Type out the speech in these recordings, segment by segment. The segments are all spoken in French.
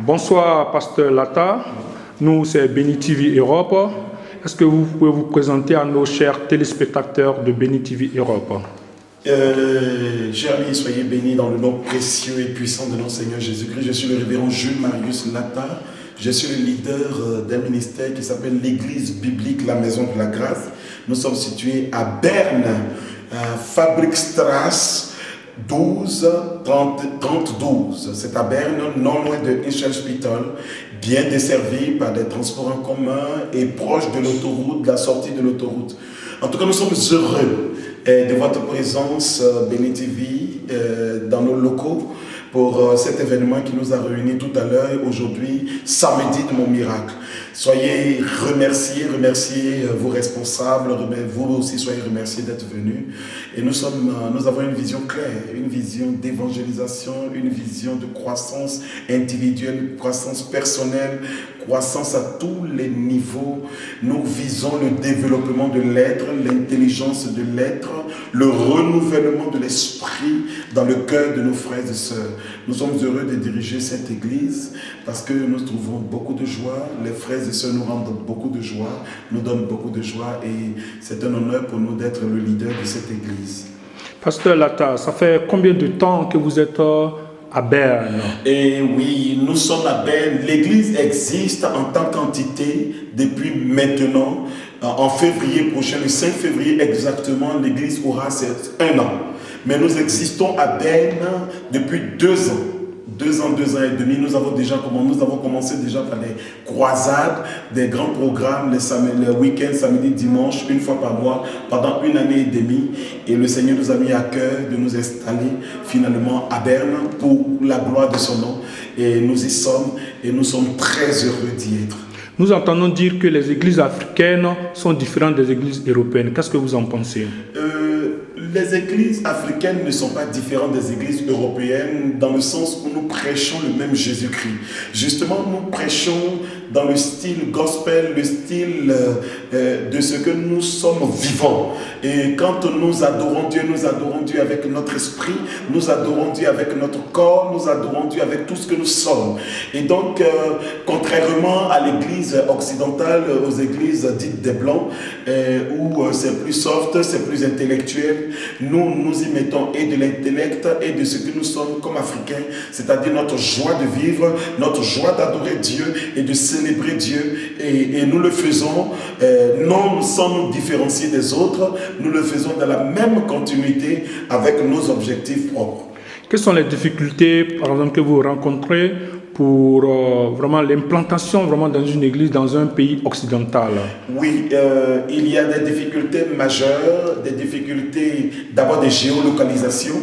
Bonsoir, Pasteur Lata. Nous, c'est Béni TV Europe. Est-ce que vous pouvez vous présenter à nos chers téléspectateurs de Béni TV Europe? Chers amis, soyez bénis dans le nom précieux et puissant de notre Seigneur Jésus-Christ. Je suis le révérend Jules Marius Lata. Je suis le leader d'un ministère qui s'appelle l'Église biblique La Maison de la Grâce. Nous sommes situés à Berne, à Fabrikstrasse 12 3012. C'est à Berne, non loin de Inselspital, bien desservi par des transports en commun et proche de l'autoroute, de la sortie de l'autoroute. En tout cas, nous sommes heureux de votre présence, Béni TV, dans nos locaux pour cet événement qui nous a réunis tout à l'heure, aujourd'hui, samedi de mon miracle. Soyez remerciés vos responsables, vous aussi soyez remerciés d'être venus. Et nous avons une vision claire, une vision d'évangélisation, une vision de croissance individuelle, croissance personnelle, croissance à tous les niveaux. Nous visons le développement de l'être, l'intelligence de l'être, le renouvellement de l'esprit dans le cœur de nos frères et sœurs. Nous sommes heureux de diriger cette église parce que nous trouvons beaucoup de joie. Les frères et sœurs nous rendent beaucoup de joie, nous donnent beaucoup de joie et c'est un honneur pour nous d'être le leader de cette église. Pasteur Lata, ça fait combien de temps que vous êtes à Berne? Et oui, nous sommes à Berne. L'église existe en tant qu'entité depuis maintenant. En février prochain, le 5 février exactement, l'église aura 1 an. Mais nous existons à Berne depuis 2 ans. 2 ans et demi, nous avons commencé déjà par les croisades, des grands programmes, les week-ends, samedi, dimanche, une fois par mois, pendant 1 année et demie. Et le Seigneur nous a mis à cœur de nous installer finalement à Berne pour la gloire de son nom. Et nous y sommes et nous sommes très heureux d'y être. Nous entendons dire que les églises africaines sont différentes des églises européennes. Qu'est-ce que vous en pensez? Les églises africaines ne sont pas différentes des églises européennes dans le sens où nous prêchons le même Jésus-Christ. Justement, nous prêchons dans le style gospel, le style de ce que nous sommes vivants. Et quand nous adorons Dieu avec notre esprit, nous adorons Dieu avec notre corps, nous adorons Dieu avec tout ce que nous sommes. Et donc, contrairement à l'église occidentale, aux églises dites des Blancs, où c'est plus soft, c'est plus intellectuel, nous y mettons et de l'intellect et de ce que nous sommes comme Africains, c'est-à-dire notre joie de vivre, notre joie d'adorer Dieu et de célébrer Dieu. Et nous le faisons non sans nous différencier des autres, nous le faisons dans la même continuité avec nos objectifs propres. Quelles sont les difficultés, par exemple, que vous rencontrez pour vraiment l'implantation dans une église dans un pays occidental? Oui, il y a des difficultés majeures, des difficultés d'abord de géolocalisation.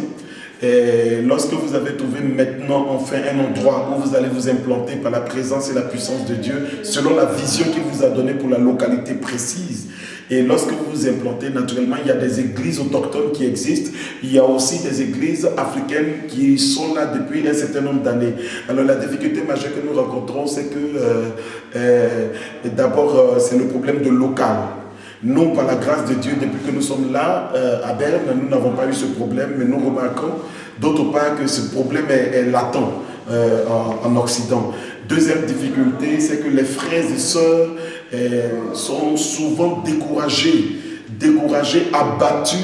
Et lorsque vous avez trouvé maintenant enfin un endroit où vous allez vous implanter par la présence et la puissance de Dieu, selon la vision qu'il vous a donnée pour la localité précise. Et lorsque vous vous implantez, naturellement, il y a des églises autochtones qui existent. Il y a aussi des églises africaines qui sont là depuis un certain nombre d'années. Alors la difficulté majeure que nous rencontrons, c'est que d'abord, c'est le problème de local. Nous, par la grâce de Dieu, depuis que nous sommes là, à Berne, nous n'avons pas eu ce problème, mais nous remarquons d'autre part que ce problème est latent en Occident. Deuxième difficulté, c'est que les frères et sœurs sont souvent découragés, abattus,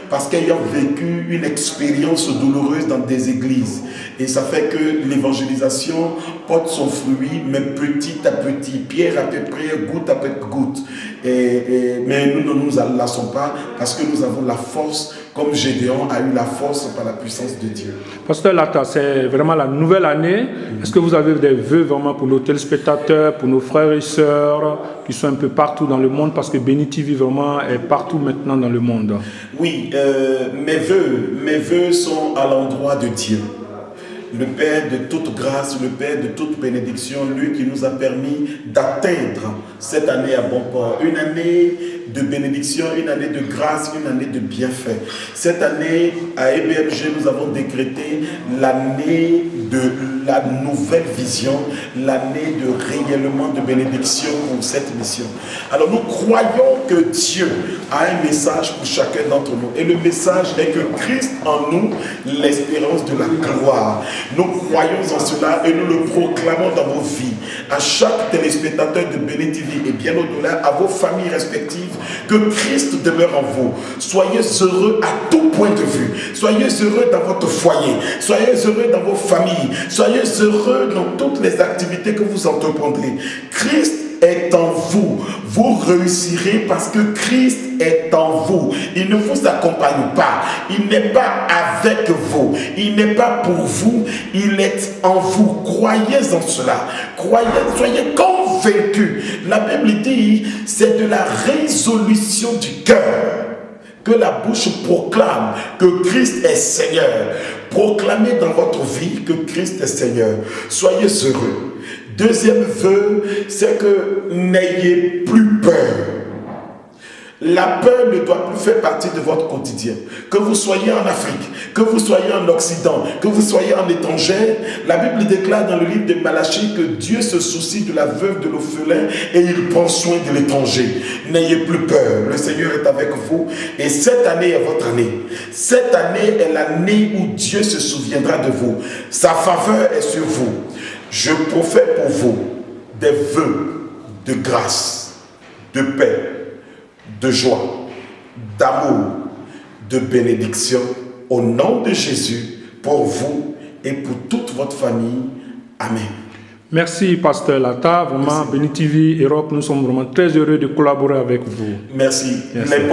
parce qu'ayant vécu une expérience douloureuse dans des églises. Et ça fait que l'évangélisation porte son fruit, mais petit à petit, pierre à pierre, goutte à goutte. Mais nous ne nous lassons pas parce que nous avons la force, comme Gédéon a eu la force par la puissance de Dieu. Pasteur Lata, c'est vraiment la nouvelle année. Est-ce que vous avez des vœux vraiment pour nos téléspectateurs, pour nos frères et sœurs qui sont un peu partout dans le monde, parce que Béni TV vraiment est partout maintenant dans le monde? Oui, mes vœux sont à l'endroit de Dieu. Le Père de toute grâce, le Père de toute bénédiction, lui qui nous a permis d'atteindre cette année à bon port. Une année de bénédiction, une année de grâce, une année de bienfait. Cette année, à EBMG, nous avons décrété l'année de la nouvelle vision, l'année de réellement de bénédiction pour cette mission. Alors nous croyons que Dieu a un message pour chacun d'entre nous. Et le message est que Christ en nous, l'espérance de la gloire. Nous croyons en cela et nous le proclamons dans vos vies. À chaque téléspectateur de Béni TV et bien au-delà, à vos familles respectives, que Christ demeure en vous. Soyez heureux à tout point de vue. Soyez heureux dans votre foyer. Soyez heureux dans vos familles. Soyez heureux dans toutes les activités que vous entreprendrez. Christ est en vous. Vous réussirez parce que Christ est en vous. Il ne vous accompagne pas. Il n'est pas avec vous. Il n'est pas pour vous. Il est en vous. Croyez en cela. Croyez, soyez convaincus. La Bible dit, c'est de la résolution du cœur que la bouche proclame que Christ est Seigneur. Proclamez dans votre vie que Christ est Seigneur. Soyez heureux. Deuxième vœu, c'est que n'ayez plus peur. La peur ne doit plus faire partie de votre quotidien. Que vous soyez en Afrique, que vous soyez en Occident, que vous soyez en étranger, la Bible déclare dans le livre de Malachie que Dieu se soucie de la veuve, de l'orphelin et il prend soin de l'étranger. N'ayez plus peur, le Seigneur est avec vous et cette année est votre année. Cette année est l'année où Dieu se souviendra de vous. Sa faveur est sur vous. Je profère pour vous des vœux de grâce, de paix, de joie, d'amour, de bénédiction au nom de Jésus pour vous et pour toute votre famille. Amen. Merci, Pasteur Lata. Vraiment, Béni TV Europe, nous sommes vraiment très heureux de collaborer avec vous. Merci.